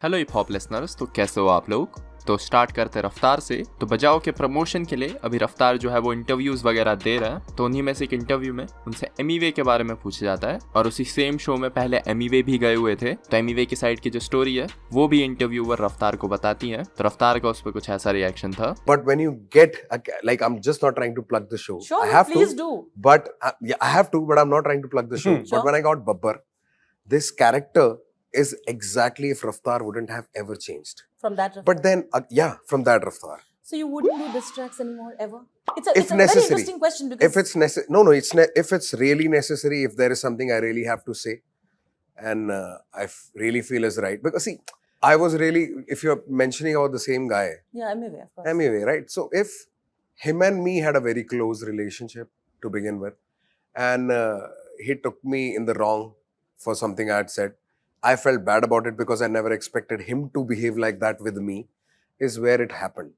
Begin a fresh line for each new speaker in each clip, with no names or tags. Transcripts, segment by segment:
Hello hip hop listeners, तो कैसे हो आप लोग। तो स्टार्ट करते रफ्तार से। तो बजाओ के प्रमोशन के लिए अभी रफ्तार जो है वो इंटरव्यूज वगैरह दे रहा है। तो उन्हीं में से एक इंटरव्यू में उनसे एमीवे के बारे में पूछा जाता है और उसी सेम शो में पहले एमीवे भी गए हुए थे। तो एमीवे की साइड की जो स्टोरी है वो भी इंटरव्यूअर रफ्तार को बताती है। तो रफ्तार का उस पर कुछ ऐसा रिएक्शन था।
But when you get like, I'm just not trying to plug the show.
Sure,
I have
please
to,
do.
but yeah, I have to, but I'm not trying to plug the show.
Sure.
But when I got Babbar, this character is exactly if Raftar wouldn't have ever changed.
From that Raftar.
But then, yeah, from that Raftar.
So you wouldn't do diss tracks anymore ever? It's
If
a very
necessary.
interesting question because
If it's necessary, no, if it's really necessary, if there is something I really have to say, and really feel is right. Because see, I was really, if you're mentioning about the same guy,
yeah, anyway, of course.
anyway, right? So if him and me had a very close relationship to begin with, and he took me in the wrong for something I had said, I felt bad about it because I never expected him to behave like that with me, is where it happened.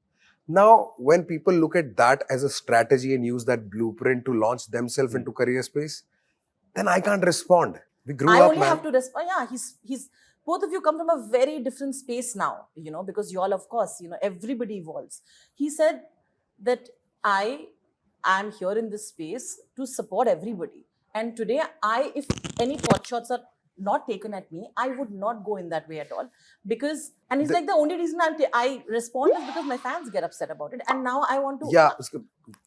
Now, when people look at that as a strategy and use that blueprint to launch themselves into career space, then I can't respond. We grew
I
up,
only
man.
have to respond. Yeah, he's both of you come from a very different space now, because you all, of course, everybody evolves. He said that I am here in this space to support everybody. And today, if any pot shots are not taken at me, I would not go in that way at all. Because, and he's like, the only reason I respond is because my fans get upset about it. And now I want to.
Yeah.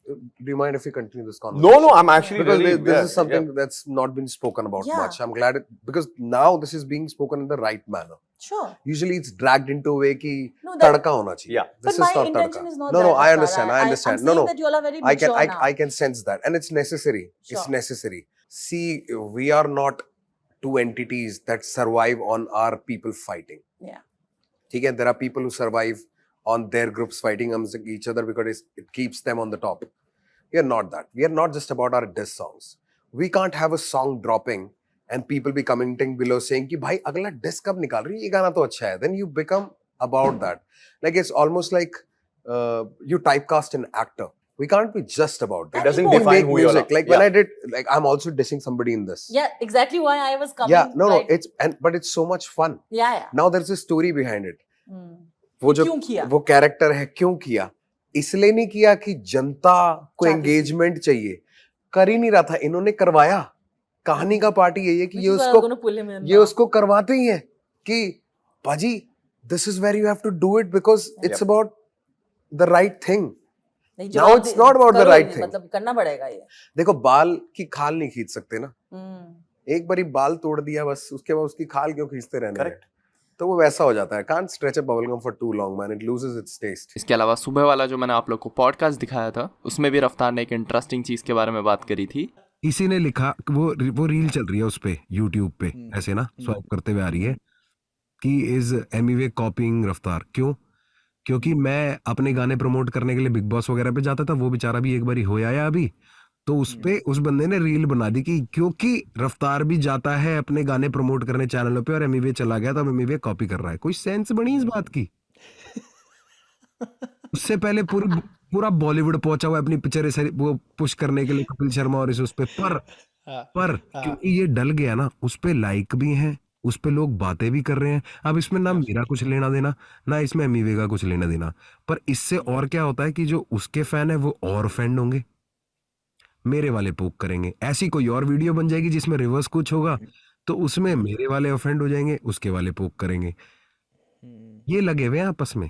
Do you mind if we continue this conversation?
No, I'm actually
because
really,
this is something that's not been spoken about
Yeah.
much. I'm glad because now this is being spoken in the right manner.
Sure.
Usually it's dragged into a way ki
No, that-
tadka hona chahiye.
Yeah.
This
but
is
my
not
intention
tadka.
is not
No,
that.
I
Raftar.
understand. I understand.
I'm
No,
saying
no.
that you all are very
I
mature
can
now.
I can sense that, and it's necessary. It's
Sure.
necessary. See, we are not two entities that survive on our people fighting.
Yeah.
Okay, there are people who survive on their groups fighting amongst each other because it keeps them on the top. We are not that. We are not just about our diss songs. We can't have a song dropping and people be commenting below saying कि भाई अगला diss कब निकाल रही है, ये गाना तो अच्छा है. Then you become about that. Like it's almost like you typecast an actor. We can't be just about that.
It doesn't
We
define
make
who you are.
music. Like when I did, like I'm also dissing somebody in this.
Yeah, exactly why I was coming.
Yeah, no,
right.
but it's so much fun.
Yeah.
Now there's a story behind it.
Hmm.
वो जो
क्यों किया?
वो character है क्यों किया, इसलिए नहीं किया कि जनता को
चाहती थी।
एंगेजमेंट चाहिए, कर ही नहीं रहा था, इन्होंने करवाया. कहानी का पार्ट यही है कि
Which
ये
is why I'm
उसको
gonna pull him in
ये
now.
उसको करवाते ही है कि पाजी this is where you have to do it because it's about the right thing.
नहीं,
Now it's not about the
करो
right
ही,
thing.
मतलब करना पड़ेगा ये.
देखो बाल की खाल नहीं खींच सकते ना,
Hmm.
एक बारी बाल तोड़ दिया बस उसके बाद उसकी खाल क्यों खींचते रहने हैं?
Correct.
तो वो वैसा हो जाता है. Can't stretch a bubble gum for too long, man. It loses its taste.
इसके अलावा सुबह वाला जो मैंने आप लोग को पॉडकास्ट दिखाया था उसमें भी रफ्तार ने एक इंटरेस्टिंग चीज के बारे में बात करी थी।
इसी ने लिखा, वो रील चल रही है उस पे यूट्यूब पे ऐसे ना स्वाइप करते हुए आ रही है कि इज एमीवे कॉपिंग रफ्तार. क्योंकि मैं अपने गाने प्रमोट करने के लिए बिग बॉस वगैरह पे जाता था, वो बेचारा भी एक बारी हो आया अभी, तो उस पे उस बंदे ने रील बना दी कि क्योंकि रफ्तार भी जाता है अपने गाने प्रमोट करने चैनलों पे और एमीवे चला गया तो एमीवे कॉपी कर रहा है. कोई सेंस बनी इस बात की? उससे पहले पूरा बॉलीवुड पहुंचा हुआ है अपनी पिक्चर वो पुश करने के लिए कपिल शर्मा और उस पे पर क्योंकि ये डल गया ना, उस पे लाइक भी हैं, उस पे लोग बातें भी कर रहे हैं. अब इसमें ना मेरा कुछ लेना देना ना इसमें एमीवे का कुछ लेना देना, पर इससे और क्या होता है कि जो उसके फैन है वो और ऑफेंड होंगे, मेरे वाले पोक करेंगे. ऐसी कोई और वीडियो बन जाएगी जिसमें रिवर्स कुछ होगा तो उसमें मेरे वाले ऑफेंड हो जाएंगे, उसके वाले पोक करेंगे. ये लगे हुए हैं आपस में.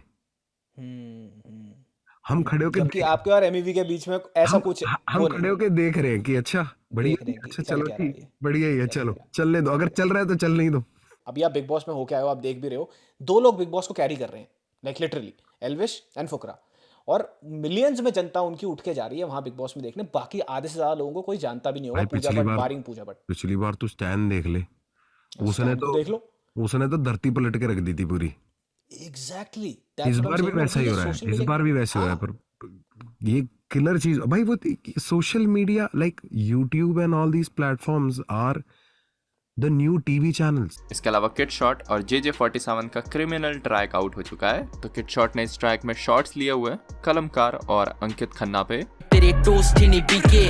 हम खड़े होके
जबकि आपके और एमईवी के बीच में ऐसा कुछ
हम खड़े होके देख रहे हैं कि अच्छा बढ़िया,
देख रहे हैं कि
अच्छा
चल
चलो
क्या रहा है
ठीक
ये।
बढ़िया ही है, चलो चलने दो, अगर चल रहा है तो चलने ही दो.
अभी आप बिग बॉस में होके आए हो, आप देख भी रहे हो, 2 लोग बिग बॉस को कैरी कर रहे हैं, लाइक लिटरली, एल्विश एंड फुकरा. और मिलियंस में जनता उनकी उठ के जा रही है वहां बिग बॉस में देखने. बाकी आधे से ज्यादा लोगों को कोई जानता भी नहीं होगा.
भाई,
पूजा
पिछली
भट्ट,
बार-
बारिंग पूजा भट्ट.
पिछली बार तू स्टैंड देख ले, उसने
तो देख लो.
उसने तो धरती पलट के रख दी थी पूरी.
एग्जैक्टली.
इस बार भी वैसा ही हो रहा है, इस बार भी वैसे हो रहा है. पर ये किलर चीज भाई, वो social media like YouTube and all these platforms are the new TV channels.
इसके अलावा किड शॉट और JJ47 का क्रिमिनल ट्रैक आउट हो चुका है। तो किड शॉट ने इस ट्रैक में शॉट्स लिए हुए कलमकार और अंकित खन्ना पे।
तेरे टोस्ट ही नहीं बिके,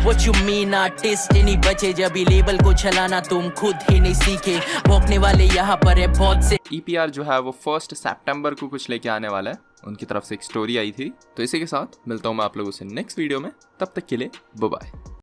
व्हाट यू मीन आर्टिस्ट ही नहीं बचे, जब ये लेबल को चलाना तुम खुद ही नहीं सीखे, भौंकने वाले यहाँ पर है बहुत से।
EPR जो है वो 1 सितंबर को कुछ लेके आने वाला है, उनकी तरफ से एक स्टोरी आई थी। तो इसी के साथ मिलता हूँ मैं आप लोगों से नेक्स्ट वीडियो में, तब तक के लिए बाय बाय।